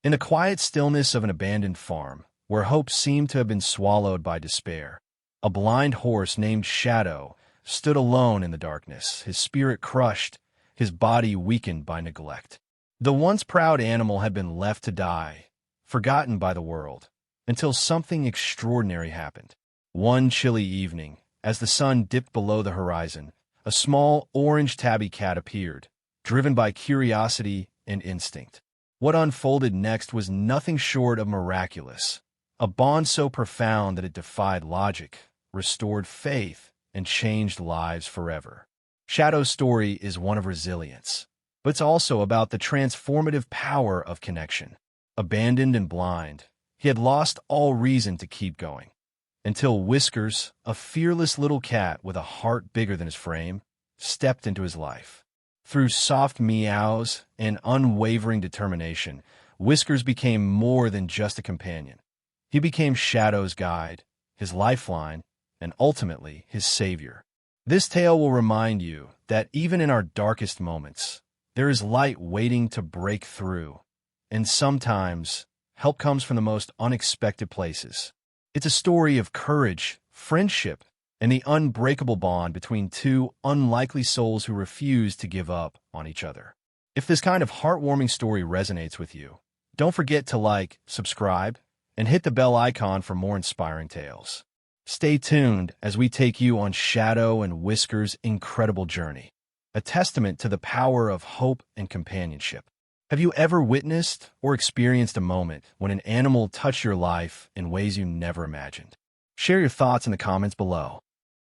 In the quiet stillness of an abandoned farm, where hope seemed to have been swallowed by despair, a blind horse named Shadow stood alone in the darkness, his spirit crushed, his body weakened by neglect. The once proud animal had been left to die, forgotten by the world, until something extraordinary happened. One chilly evening, as the sun dipped below the horizon, a small orange tabby cat appeared, driven by curiosity and instinct. What unfolded next was nothing short of miraculous, a bond so profound that it defied logic, restored faith, and changed lives forever. Shadow's story is one of resilience, but it's also about the transformative power of connection. Abandoned and blind, he had lost all reason to keep going, until Whiskers, a fearless little cat with a heart bigger than his frame, stepped into his life. Through soft meows and unwavering determination, Whiskers became more than just a companion. He became Shadow's guide, his lifeline, and ultimately his savior. This tale will remind you that even in our darkest moments, there is light waiting to break through, and sometimes help comes from the most unexpected places. It's a story of courage, friendship, and the unbreakable bond between two unlikely souls who refuse to give up on each other. If this kind of heartwarming story resonates with you, don't forget to like, subscribe, and hit the bell icon for more inspiring tales. Stay tuned as we take you on Shadow and Whiskers' incredible journey, a testament to the power of hope and companionship. Have you ever witnessed or experienced a moment when an animal touched your life in ways you never imagined? Share your thoughts in the comments below.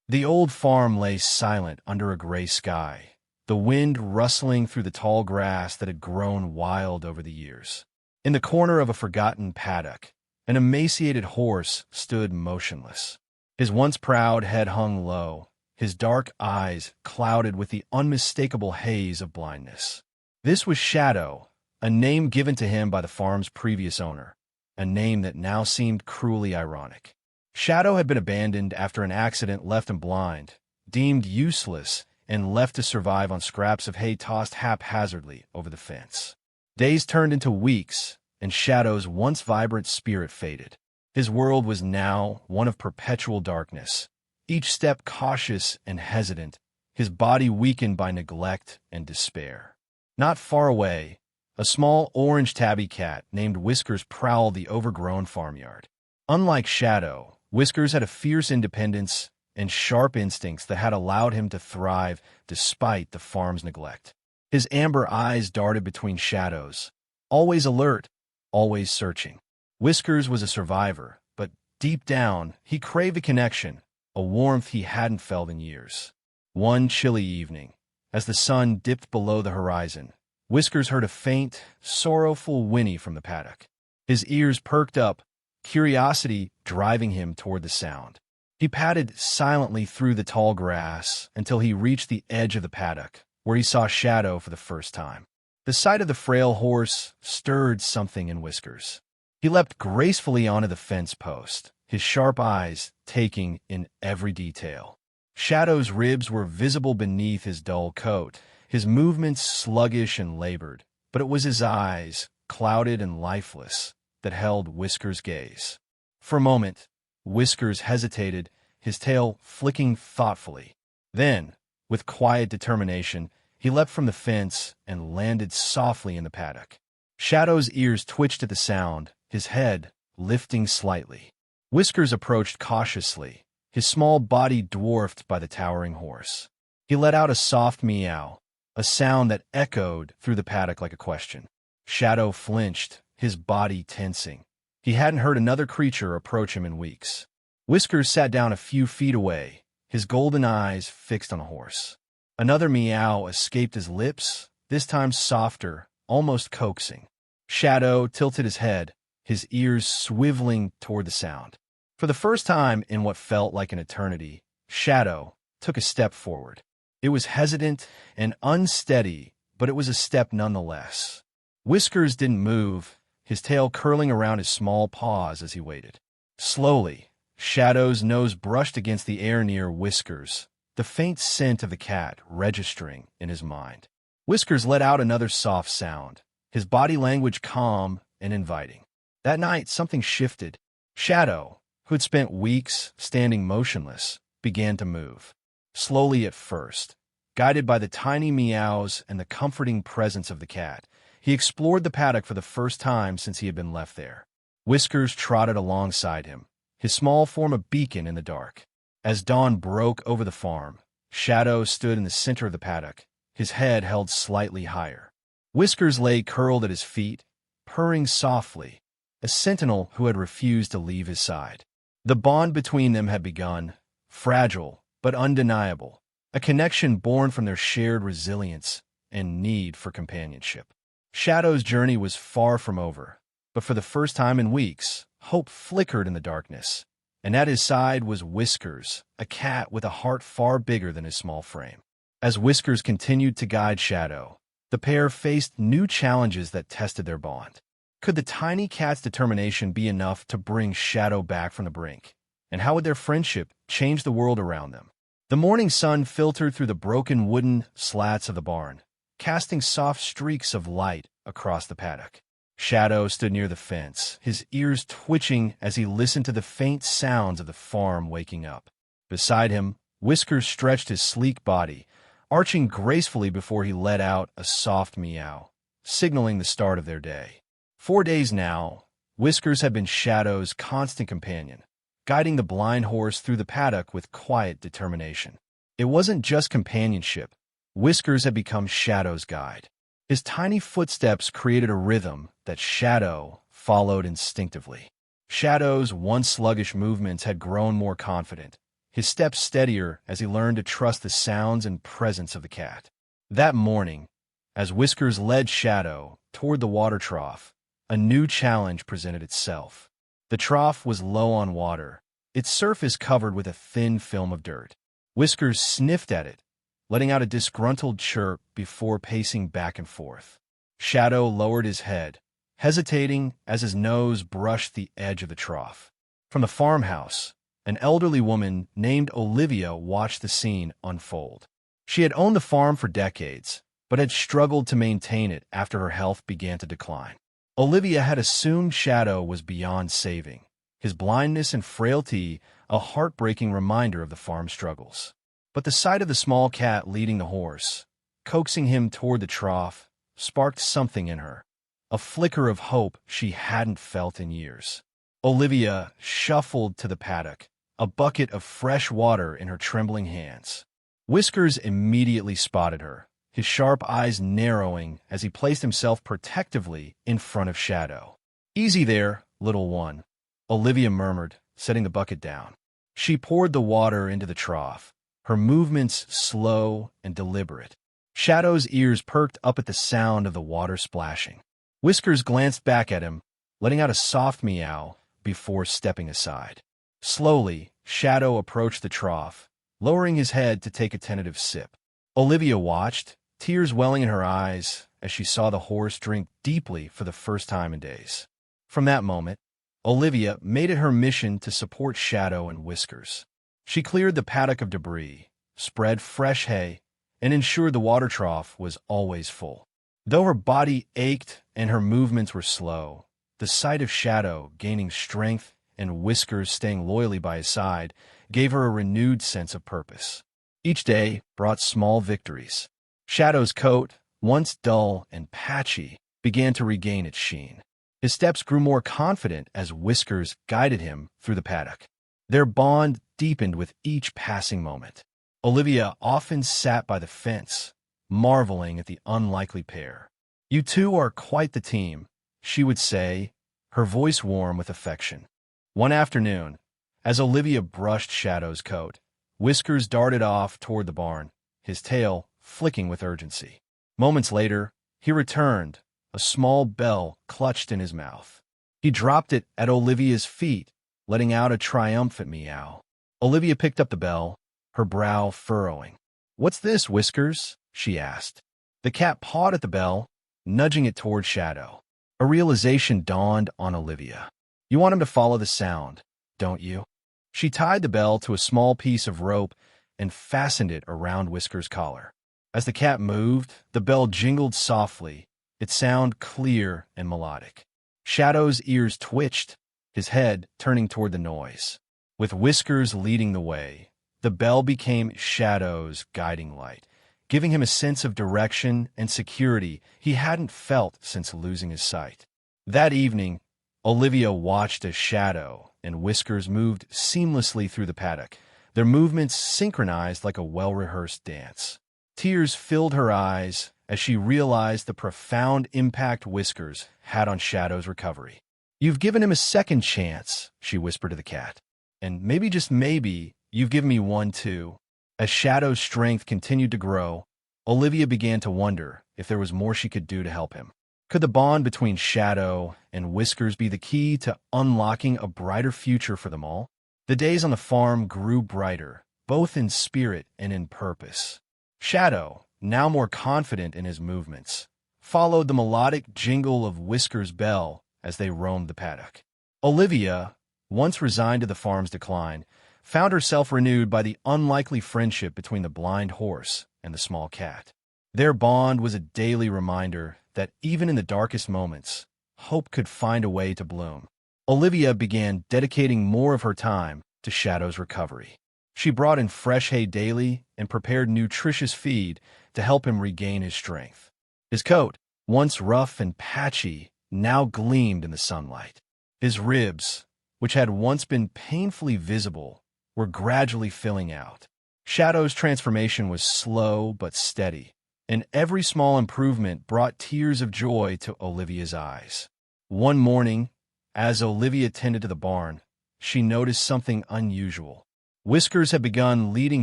The old farm lay silent under a gray sky, the wind rustling through the tall grass that had grown wild over the years. In the corner of a forgotten paddock, an emaciated horse stood motionless. His once proud head hung low, his dark eyes clouded with the unmistakable haze of blindness. This was Shadow, a name given to him by the farm's previous owner, a name that now seemed cruelly ironic. Shadow had been abandoned after an accident left him blind, deemed useless, and left to survive on scraps of hay tossed haphazardly over the fence. Days turned into weeks, and Shadow's once vibrant spirit faded. His world was now one of perpetual darkness, each step cautious and hesitant, his body weakened by neglect and despair. Not far away, a small orange tabby cat named Whiskers prowled the overgrown farmyard. Unlike Shadow, Whiskers had a fierce independence and sharp instincts that had allowed him to thrive despite the farm's neglect. His amber eyes darted between shadows, always alert, always searching. Whiskers was a survivor, but deep down, he craved a connection, a warmth he hadn't felt in years. One chilly evening, as the sun dipped below the horizon, Whiskers heard a faint, sorrowful whinny from the paddock. His ears perked up, curiosity driving him toward the sound. He padded silently through the tall grass until he reached the edge of the paddock, where he saw Shadow for the first time. The sight of the frail horse stirred something in Whiskers. He leapt gracefully onto the fence post, his sharp eyes taking in every detail. Shadow's ribs were visible beneath his dull coat, his movements sluggish and labored, but it was his eyes, clouded and lifeless, that held Whiskers' gaze. For a moment, Whiskers hesitated, his tail flicking thoughtfully. Then, with quiet determination, he leapt from the fence and landed softly in the paddock. Shadow's ears twitched at the sound, his head lifting slightly. Whiskers approached cautiously, his small body dwarfed by the towering horse. He let out a soft meow, a sound that echoed through the paddock like a question. Shadow flinched, his body tensing. He hadn't heard another creature approach him in weeks. Whiskers sat down a few feet away, his golden eyes fixed on the horse. Another meow escaped his lips, this time softer, almost coaxing. Shadow tilted his head, his ears swiveling toward the sound. For the first time in what felt like an eternity, Shadow took a step forward. It was hesitant and unsteady, but it was a step nonetheless. Whiskers didn't move, his tail curling around his small paws as he waited. Slowly, Shadow's nose brushed against the air near Whiskers, the faint scent of the cat registering in his mind. Whiskers let out another soft sound, his body language calm and inviting. That night, something shifted. Shadow, who had spent weeks standing motionless, began to move. Slowly at first, guided by the tiny meows and the comforting presence of the cat, he explored the paddock for the first time since he had been left there. Whiskers trotted alongside him, his small form a beacon in the dark. As dawn broke over the farm, Shadow stood in the center of the paddock, his head held slightly higher. Whiskers lay curled at his feet, purring softly, a sentinel who had refused to leave his side. The bond between them had begun, fragile but undeniable, a connection born from their shared resilience and need for companionship. Shadow's journey was far from over, but for the first time in weeks, hope flickered in the darkness, and at his side was Whiskers, a cat with a heart far bigger than his small frame. As Whiskers continued to guide Shadow, the pair faced new challenges that tested their bond. Could the tiny cat's determination be enough to bring Shadow back from the brink? And how would their friendship change the world around them? The morning sun filtered through the broken wooden slats of the barn, casting soft streaks of light across the paddock. Shadow stood near the fence, his ears twitching as he listened to the faint sounds of the farm waking up. Beside him, Whiskers stretched his sleek body, arching gracefully before he let out a soft meow, signaling the start of their day. 4 days now, Whiskers had been Shadow's constant companion, guiding the blind horse through the paddock with quiet determination. It wasn't just companionship. Whiskers had become Shadow's guide. His tiny footsteps created a rhythm that Shadow followed instinctively. Shadow's once sluggish movements had grown more confident, his steps steadier as he learned to trust the sounds and presence of the cat. That morning, as Whiskers led Shadow toward the water trough, a new challenge presented itself. The trough was low on water, its surface covered with a thin film of dirt. Whiskers sniffed at it, letting out a disgruntled chirp before pacing back and forth. Shadow lowered his head, hesitating as his nose brushed the edge of the trough. From the farmhouse, an elderly woman named Olivia watched the scene unfold. She had owned the farm for decades, but had struggled to maintain it after her health began to decline. Olivia had assumed Shadow was beyond saving, his blindness and frailty a heartbreaking reminder of the farm's struggles. But the sight of the small cat leading the horse, coaxing him toward the trough, sparked something in her, a flicker of hope she hadn't felt in years. Olivia shuffled to the paddock, a bucket of fresh water in her trembling hands. Whiskers immediately spotted her, his sharp eyes narrowing as he placed himself protectively in front of Shadow. "Easy there, little one," Olivia murmured, setting the bucket down. She poured the water into the trough, her movements slow and deliberate. Shadow's ears perked up at the sound of the water splashing. Whiskers glanced back at him, letting out a soft meow before stepping aside. Slowly, Shadow approached the trough, lowering his head to take a tentative sip. Olivia watched, tears welling in her eyes as she saw the horse drink deeply for the first time in days. From that moment, Olivia made it her mission to support Shadow and Whiskers. She cleared the paddock of debris, spread fresh hay, and ensured the water trough was always full. Though her body ached and her movements were slow, the sight of Shadow gaining strength and Whiskers staying loyally by his side gave her a renewed sense of purpose. Each day brought small victories. Shadow's coat, once dull and patchy, began to regain its sheen. His steps grew more confident as Whiskers guided him through the paddock. Their bond deepened with each passing moment. Olivia often sat by the fence, marveling at the unlikely pair. "You two are quite the team," she would say, her voice warm with affection. One afternoon, as Olivia brushed Shadow's coat, Whiskers darted off toward the barn, his tail flicking with urgency. Moments later, he returned, a small bell clutched in his mouth. He dropped it at Olivia's feet, letting out a triumphant meow. Olivia picked up the bell, her brow furrowing. "What's this, Whiskers?" she asked. The cat pawed at the bell, nudging it toward Shadow. A realization dawned on Olivia. "You want him to follow the sound, don't you?" She tied the bell to a small piece of rope and fastened it around Whiskers' collar. As the cat moved, the bell jingled softly, its sound clear and melodic. Shadow's ears twitched, his head turning toward the noise. With Whiskers leading the way, the bell became Shadow's guiding light, giving him a sense of direction and security he hadn't felt since losing his sight. That evening, Olivia watched as Shadow and Whiskers moved seamlessly through the paddock, their movements synchronized like a well-rehearsed dance. Tears filled her eyes as she realized the profound impact Whiskers had on Shadow's recovery. "You've given him a second chance," she whispered to the cat. "And maybe, just maybe, you've given me one too." As Shadow's strength continued to grow, Olivia began to wonder if there was more she could do to help him. Could the bond between Shadow and Whiskers be the key to unlocking a brighter future for them all? The days on the farm grew brighter, both in spirit and in purpose. Shadow, now more confident in his movements, followed the melodic jingle of Whiskers' bell as they roamed the paddock. Olivia, once resigned to the farm's decline, found herself renewed by the unlikely friendship between the blind horse and the small cat. Their bond was a daily reminder that even in the darkest moments, hope could find a way to bloom. Olivia began dedicating more of her time to Shadow's recovery. She brought in fresh hay daily and prepared nutritious feed to help him regain his strength. His coat, once rough and patchy, now gleamed in the sunlight. His ribs, which had once been painfully visible, were gradually filling out. Shadow's transformation was slow but steady, and every small improvement brought tears of joy to Olivia's eyes. One morning, as Olivia tended to the barn, she noticed something unusual. Whiskers had begun leading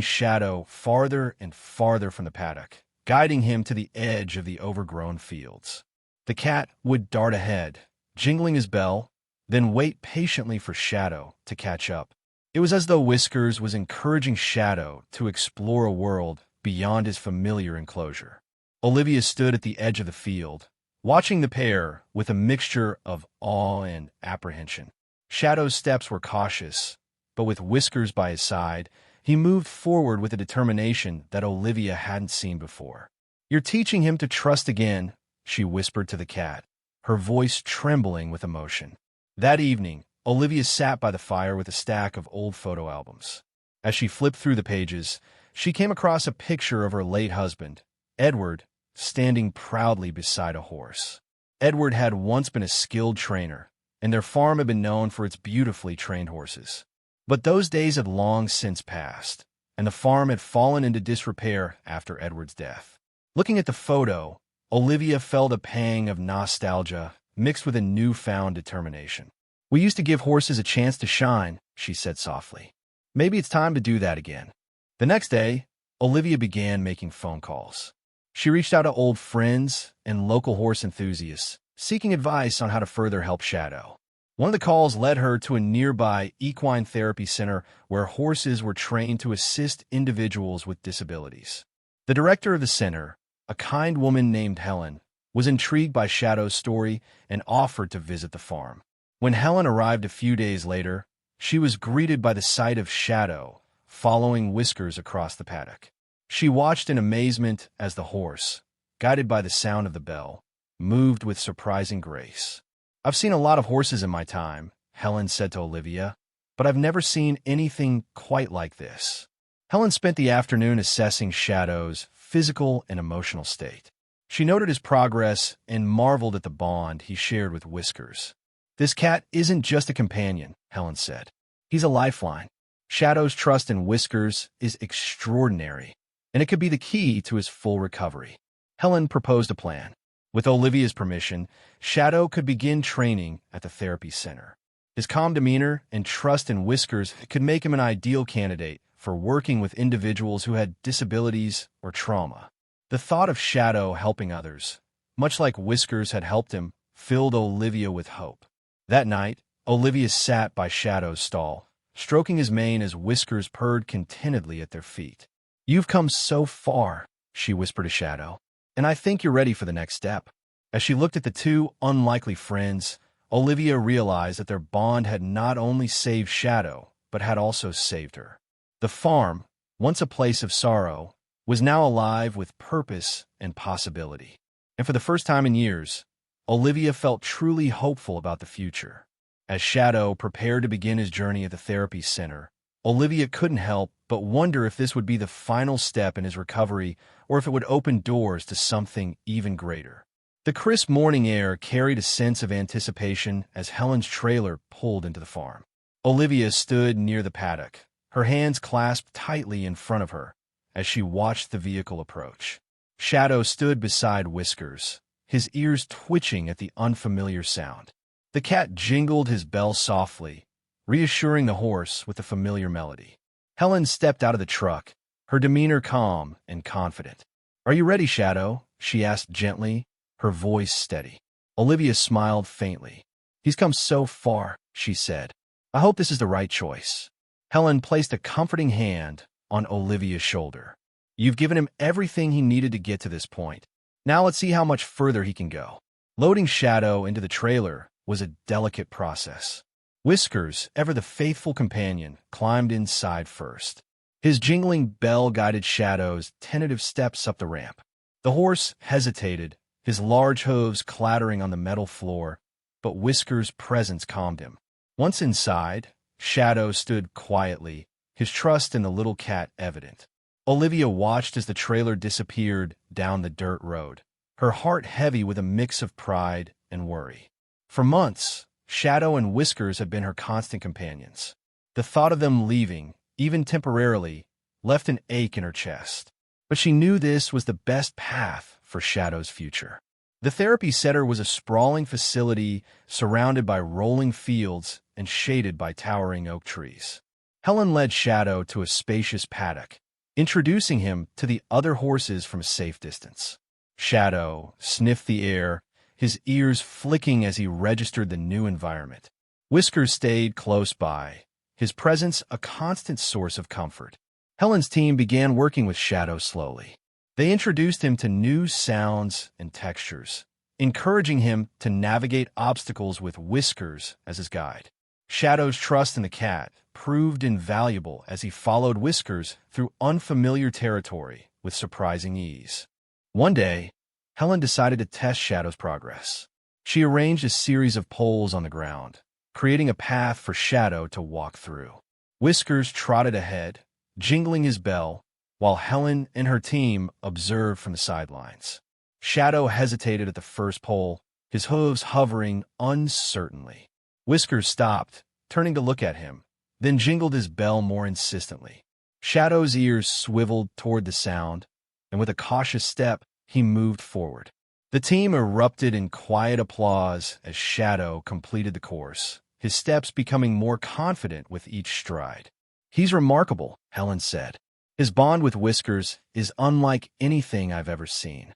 Shadow farther and farther from the paddock, guiding him to the edge of the overgrown fields. The cat would dart ahead, jingling his bell, then wait patiently for Shadow to catch up. It was as though Whiskers was encouraging Shadow to explore a world beyond his familiar enclosure. Olivia stood at the edge of the field, watching the pair with a mixture of awe and apprehension. Shadow's steps were cautious, but with Whiskers by his side, he moved forward with a determination that Olivia hadn't seen before. "You're teaching him to trust again," she whispered to the cat, her voice trembling with emotion. That evening, Olivia sat by the fire with a stack of old photo albums. As she flipped through the pages, she came across a picture of her late husband, Edward, standing proudly beside a horse. Edward had once been a skilled trainer, and their farm had been known for its beautifully trained horses. But those days had long since passed, and the farm had fallen into disrepair after Edward's death. Looking at the photo, Olivia felt a pang of nostalgia mixed with a newfound determination. "We used to give horses a chance to shine," she said softly. "Maybe it's time to do that again." The next day, Olivia began making phone calls. She reached out to old friends and local horse enthusiasts, seeking advice on how to further help Shadow. One of the calls led her to a nearby equine therapy center where horses were trained to assist individuals with disabilities. The director of the center, a kind woman named Helen, was intrigued by Shadow's story and offered to visit the farm. When Helen arrived a few days later, she was greeted by the sight of Shadow following Whiskers across the paddock. She watched in amazement as the horse, guided by the sound of the bell, moved with surprising grace. "I've seen a lot of horses in my time," Helen said to Olivia, "but I've never seen anything quite like this." Helen spent the afternoon assessing Shadow's physical and emotional state. She noted his progress and marveled at the bond he shared with Whiskers. "This cat isn't just a companion," Helen said. "He's a lifeline. Shadow's trust in Whiskers is extraordinary, and it could be the key to his full recovery." Helen proposed a plan. With Olivia's permission, Shadow could begin training at the therapy center. His calm demeanor and trust in Whiskers could make him an ideal candidate for working with individuals who had disabilities or trauma. The thought of Shadow helping others, much like Whiskers had helped him, filled Olivia with hope. That night, Olivia sat by Shadow's stall, stroking his mane as Whiskers purred contentedly at their feet. "You've come so far," she whispered to Shadow, "and I think you're ready for the next step." As she looked at the two unlikely friends, Olivia realized that their bond had not only saved Shadow, but had also saved her. The farm, once a place of sorrow, was now alive with purpose and possibility. And for the first time in years, Olivia felt truly hopeful about the future. As Shadow prepared to begin his journey at the therapy center, Olivia couldn't help but wonder if this would be the final step in his recovery or if it would open doors to something even greater. The crisp morning air carried a sense of anticipation as Helen's trailer pulled into the farm. Olivia stood near the paddock, her hands clasped tightly in front of her as she watched the vehicle approach. Shadow stood beside Whiskers, his ears twitching at the unfamiliar sound. The cat jingled his bell softly, reassuring the horse with a familiar melody. Helen stepped out of the truck, her demeanor calm and confident. "Are you ready, Shadow?" she asked gently, her voice steady. Olivia smiled faintly. "He's come so far," she said. "I hope this is the right choice." Helen placed a comforting hand on Olivia's shoulder. "You've given him everything he needed to get to this point. Now let's see how much further he can go." Loading Shadow into the trailer was a delicate process. Whiskers, ever the faithful companion, climbed inside first. His jingling bell guided Shadow's tentative steps up the ramp. The horse hesitated, his large hooves clattering on the metal floor, but Whiskers' presence calmed him. Once inside, Shadow stood quietly, his trust in the little cat evident. Olivia watched as the trailer disappeared down the dirt road, her heart heavy with a mix of pride and worry. For months, Shadow and Whiskers had been her constant companions. The thought of them leaving, even temporarily, left an ache in her chest. But she knew this was the best path for Shadow's future. The therapy center was a sprawling facility surrounded by rolling fields and shaded by towering oak trees. Helen led Shadow to a spacious paddock, introducing him to the other horses from a safe distance. Shadow sniffed the air, his ears flicking as he registered the new environment. Whiskers stayed close by, his presence a constant source of comfort. Helen's team began working with Shadow slowly. They introduced him to new sounds and textures, encouraging him to navigate obstacles with Whiskers as his guide. Shadow's trust in the cat proved invaluable as he followed Whiskers through unfamiliar territory with surprising ease. One day, Helen decided to test Shadow's progress. She arranged a series of poles on the ground, creating a path for Shadow to walk through. Whiskers trotted ahead, jingling his bell, while Helen and her team observed from the sidelines. Shadow hesitated at the first pole, his hooves hovering uncertainly. Whiskers stopped, turning to look at him, then jingled his bell more insistently. Shadow's ears swiveled toward the sound, and with a cautious step, he moved forward. The team erupted in quiet applause as Shadow completed the course, his steps becoming more confident with each stride. "He's remarkable," Helen said. "His bond with Whiskers is unlike anything I've ever seen."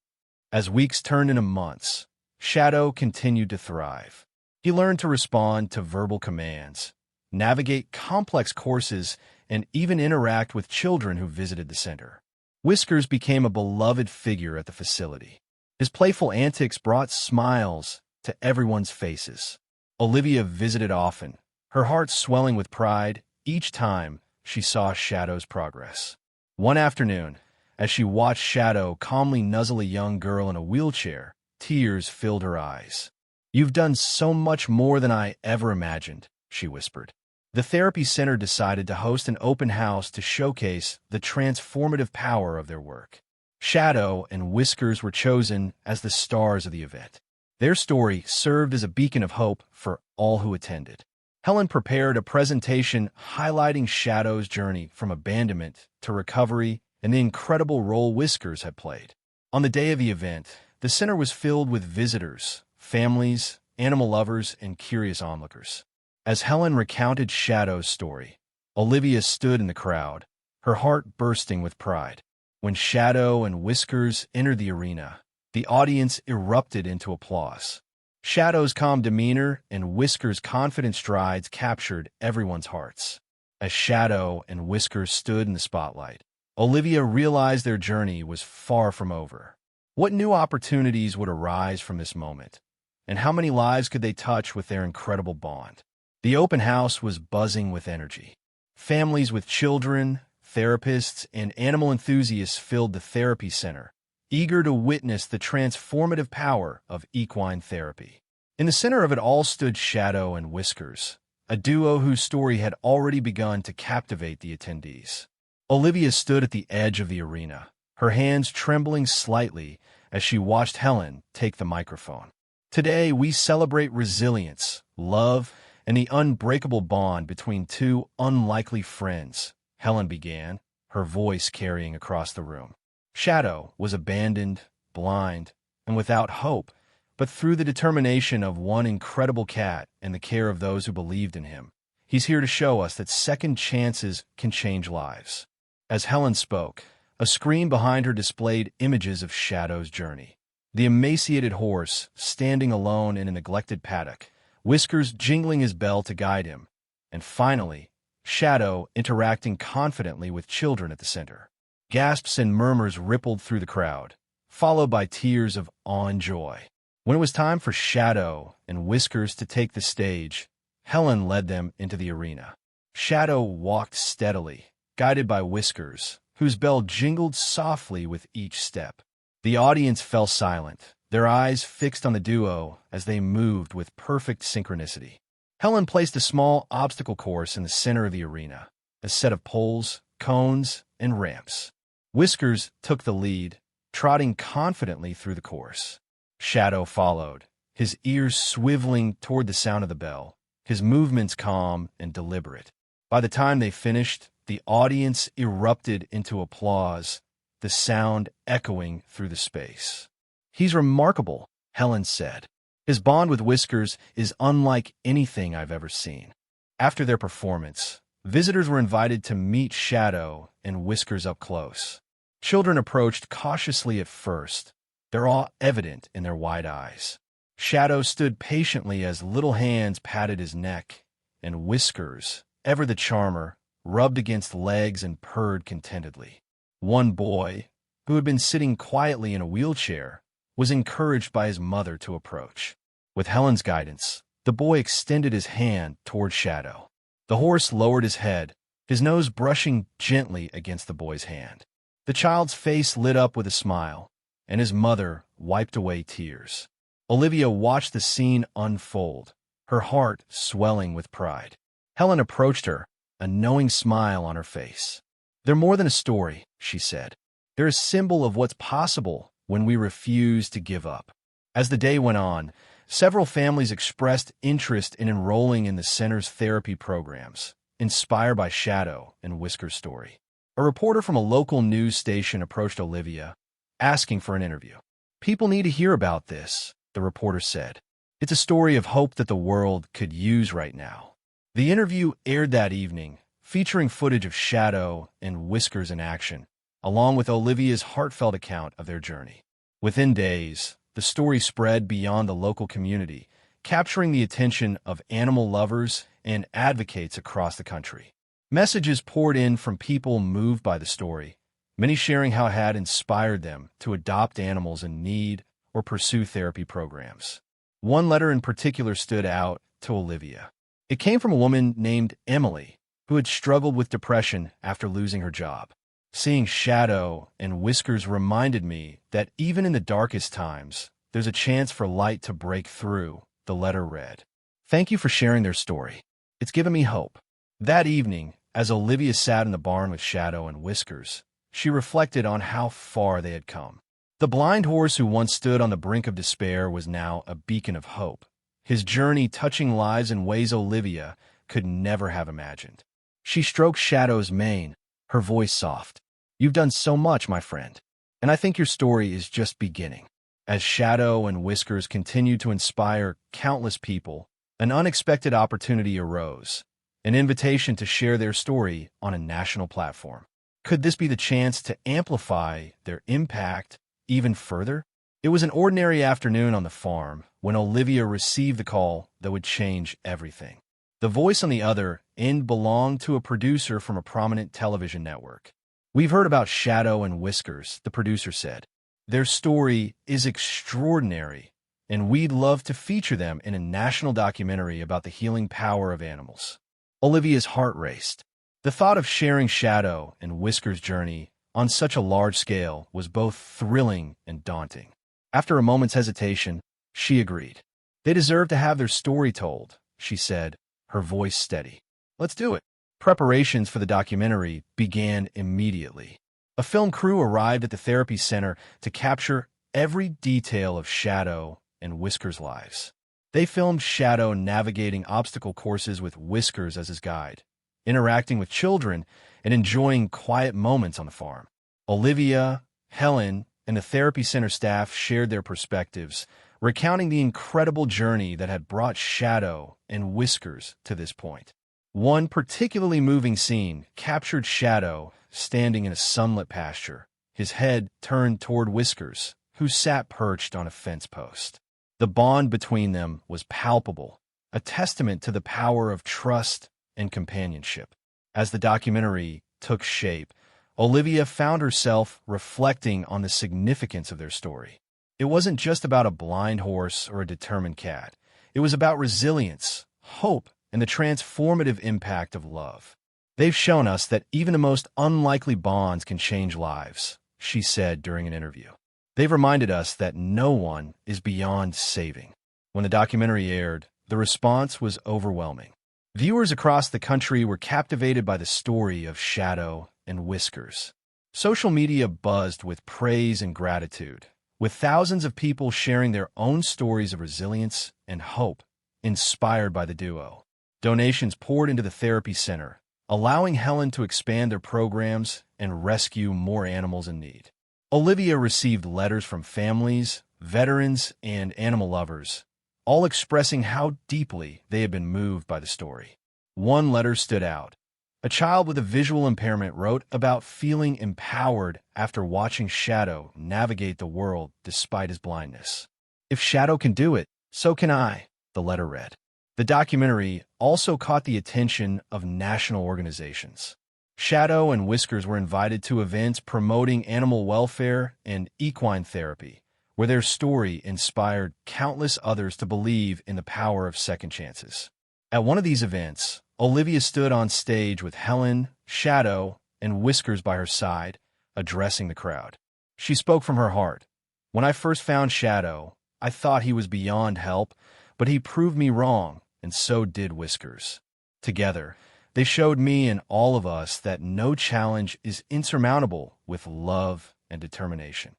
As weeks turned into months, Shadow continued to thrive. He learned to respond to verbal commands, navigate complex courses, and even interact with children who visited the center. Whiskers became a beloved figure at the facility. His playful antics brought smiles to everyone's faces. Olivia visited often, her heart swelling with pride each time she saw Shadow's progress. One afternoon, as she watched Shadow calmly nuzzle a young girl in a wheelchair, tears filled her eyes. "You've done so much more than I ever imagined," she whispered. The therapy center decided to host an open house to showcase the transformative power of their work. Shadow and Whiskers were chosen as the stars of the event. Their story served as a beacon of hope for all who attended. Helen prepared a presentation highlighting Shadow's journey from abandonment to recovery and the incredible role Whiskers had played. On the day of the event, the center was filled with visitors, families, animal lovers, and curious onlookers. As Helen recounted Shadow's story, Olivia stood in the crowd, her heart bursting with pride. When Shadow and Whiskers entered the arena, the audience erupted into applause. Shadow's calm demeanor and Whiskers' confident strides captured everyone's hearts. As Shadow and Whiskers stood in the spotlight, Olivia realized their journey was far from over. What new opportunities would arise from this moment? And how many lives could they touch with their incredible bond? The open house was buzzing with energy. Families with children, therapists, and animal enthusiasts filled the therapy center, eager to witness the transformative power of equine therapy. In the center of it all stood Shadow and Whiskers, a duo whose story had already begun to captivate the attendees. Olivia stood at the edge of the arena, her hands trembling slightly as she watched Helen take the microphone. Today, we celebrate resilience, love, and the unbreakable bond between two unlikely friends, Helen began, her voice carrying across the room. Shadow was abandoned, blind, and without hope, but through the determination of one incredible cat and the care of those who believed in him, he's here to show us that second chances can change lives. As Helen spoke, a screen behind her displayed images of Shadow's journey. The emaciated horse, standing alone in a neglected paddock, Whiskers jingling his bell to guide him, and finally, Shadow interacting confidently with children at the center. Gasps and murmurs rippled through the crowd, followed by tears of awe and joy. When it was time for Shadow and Whiskers to take the stage, Helen led them into the arena. Shadow walked steadily, guided by Whiskers, whose bell jingled softly with each step. The audience fell silent, their eyes fixed on the duo as they moved with perfect synchronicity. Helen placed a small obstacle course in the center of the arena, a set of poles, cones, and ramps. Whiskers took the lead, trotting confidently through the course. Shadow followed, his ears swiveling toward the sound of the bell, his movements calm and deliberate. By the time they finished, the audience erupted into applause, the sound echoing through the space. "He's remarkable," Helen said. "His bond with Whiskers is unlike anything I've ever seen." After their performance, visitors were invited to meet Shadow and Whiskers up close. Children approached cautiously at first, their awe evident in their wide eyes. Shadow stood patiently as little hands patted his neck, and Whiskers, ever the charmer, rubbed against legs and purred contentedly. One boy, who had been sitting quietly in a wheelchair, was encouraged by his mother to approach. With Helen's guidance, the boy extended his hand toward Shadow. The horse lowered his head, his nose brushing gently against the boy's hand. The child's face lit up with a smile, and his mother wiped away tears. Olivia watched the scene unfold, her heart swelling with pride. Helen approached her, a knowing smile on her face. "They're more than a story," she said. "They're a symbol of what's possible when we refuse to give up." As the day went on, several families expressed interest in enrolling in the center's therapy programs, inspired by Shadow and Whiskers' story. A reporter from a local news station approached Olivia, asking for an interview. "People need to hear about this," the reporter said. "It's a story of hope that the world could use right now." The interview aired that evening, featuring footage of Shadow and Whiskers in action, along with Olivia's heartfelt account of their journey. Within days, the story spread beyond the local community, capturing the attention of animal lovers and advocates across the country. Messages poured in from people moved by the story, many sharing how it had inspired them to adopt animals in need or pursue therapy programs. One letter in particular stood out to Olivia. It came from a woman named Emily, who had struggled with depression after losing her job. "Seeing Shadow and Whiskers reminded me that even in the darkest times, there's a chance for light to break through," the letter read. "Thank you for sharing their story. It's given me hope." That evening, as Olivia sat in the barn with Shadow and Whiskers, she reflected on how far they had come. The blind horse who once stood on the brink of despair was now a beacon of hope, his journey touching lives in ways Olivia could never have imagined. She stroked Shadow's mane, her voice soft. "You've done so much, my friend, and I think your story is just beginning." As Shadow and Whiskers continued to inspire countless people, an unexpected opportunity arose, an invitation to share their story on a national platform. Could this be the chance to amplify their impact even further? It was an ordinary afternoon on the farm when Olivia received the call that would change everything. The voice on the other end belonged to a producer from a prominent television network. "We've heard about Shadow and Whiskers," the producer said. "Their story is extraordinary, and we'd love to feature them in a national documentary about the healing power of animals." Olivia's heart raced. The thought of sharing Shadow and Whiskers' journey on such a large scale was both thrilling and daunting. After a moment's hesitation, she agreed. They deserve to have their story told, she said, her voice steady. Let's do it. Preparations for the documentary began immediately. A film crew arrived at the therapy center to capture every detail of Shadow and Whiskers' lives. They filmed Shadow navigating obstacle courses with Whiskers as his guide, interacting with children, and enjoying quiet moments on the farm. Olivia, Helen, and the therapy center staff shared their perspectives, recounting the incredible journey that had brought Shadow and Whiskers to this point. One particularly moving scene captured Shadow standing in a sunlit pasture, his head turned toward Whiskers, who sat perched on a fence post. The bond between them was palpable, a testament to the power of trust and companionship. As the documentary took shape, Olivia found herself reflecting on the significance of their story. It wasn't just about a blind horse or a determined cat. It was about resilience, hope, and the transformative impact of love. They've shown us that even the most unlikely bonds can change lives, she said during an interview. They've reminded us that no one is beyond saving. When the documentary aired, the response was overwhelming. Viewers across the country were captivated by the story of Shadow and Whiskers. Social media buzzed with praise and gratitude, with thousands of people sharing their own stories of resilience and hope, inspired by the duo. Donations poured into the therapy center, allowing Helen to expand their programs and rescue more animals in need. Olivia received letters from families, veterans, and animal lovers, all expressing how deeply they had been moved by the story. One letter stood out. A child with a visual impairment wrote about feeling empowered after watching Shadow navigate the world despite his blindness. "If Shadow can do it, so can I," the letter read. The documentary also caught the attention of national organizations. Shadow and Whiskers were invited to events promoting animal welfare and equine therapy, where their story inspired countless others to believe in the power of second chances. At one of these events, Olivia stood on stage with Helen, Shadow, and Whiskers by her side, addressing the crowd. She spoke from her heart. "When I first found Shadow, I thought he was beyond help, but he proved me wrong, and so did Whiskers. Together, they showed me and all of us that no challenge is insurmountable with love and determination."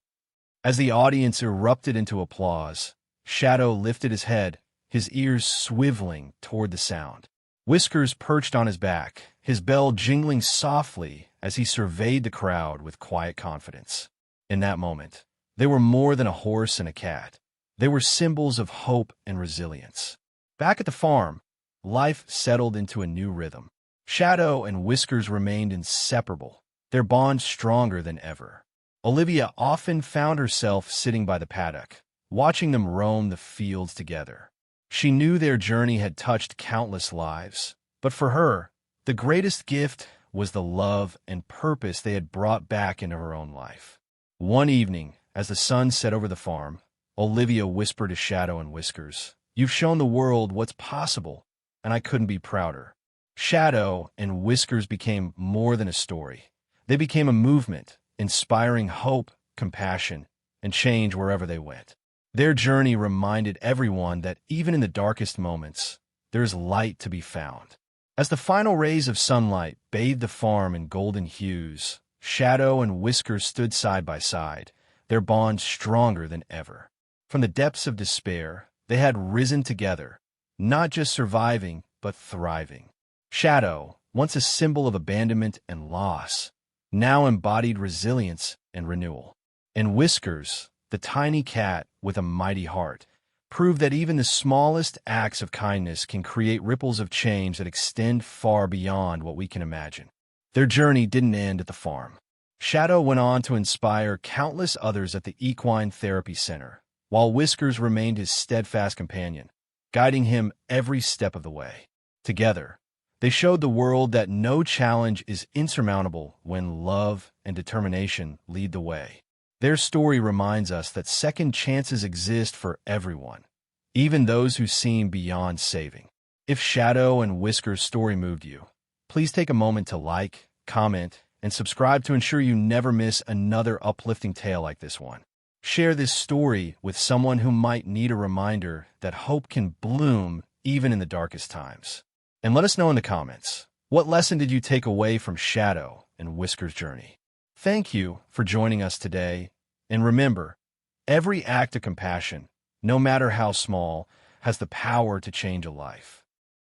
As the audience erupted into applause, Shadow lifted his head, his ears swiveling toward the sound. Whiskers perched on his back, his bell jingling softly as he surveyed the crowd with quiet confidence. In that moment, they were more than a horse and a cat. They were symbols of hope and resilience. Back at the farm, life settled into a new rhythm. Shadow and Whiskers remained inseparable, their bond stronger than ever. Olivia often found herself sitting by the paddock, watching them roam the fields together. She knew their journey had touched countless lives, but for her, the greatest gift was the love and purpose they had brought back into her own life. One evening, as the sun set over the farm, Olivia whispered to Shadow and Whiskers, "You've shown the world what's possible, and I couldn't be prouder." Shadow and Whiskers became more than a story. They became a movement, inspiring hope, compassion, and change wherever they went. Their journey reminded everyone that even in the darkest moments, there's light to be found. As the final rays of sunlight bathed the farm in golden hues, Shadow and Whiskers stood side by side, their bond stronger than ever. From the depths of despair, they had risen together, not just surviving, but thriving. Shadow, once a symbol of abandonment and loss, now embodied resilience and renewal. And Whiskers, the tiny cat with a mighty heart, proved that even the smallest acts of kindness can create ripples of change that extend far beyond what we can imagine. Their journey didn't end at the farm. Shadow went on to inspire countless others at the Equine Therapy Center, while Whiskers remained his steadfast companion, guiding him every step of the way. Together, they showed the world that no challenge is insurmountable when love and determination lead the way. Their story reminds us that second chances exist for everyone, even those who seem beyond saving. If Shadow and Whiskers' story moved you, please take a moment to like, comment, and subscribe to ensure you never miss another uplifting tale like this one. Share this story with someone who might need a reminder that hope can bloom even in the darkest times. And let us know in the comments, what lesson did you take away from Shadow and Whiskers' journey? Thank you for joining us today, and remember, every act of compassion, no matter how small, has the power to change a life.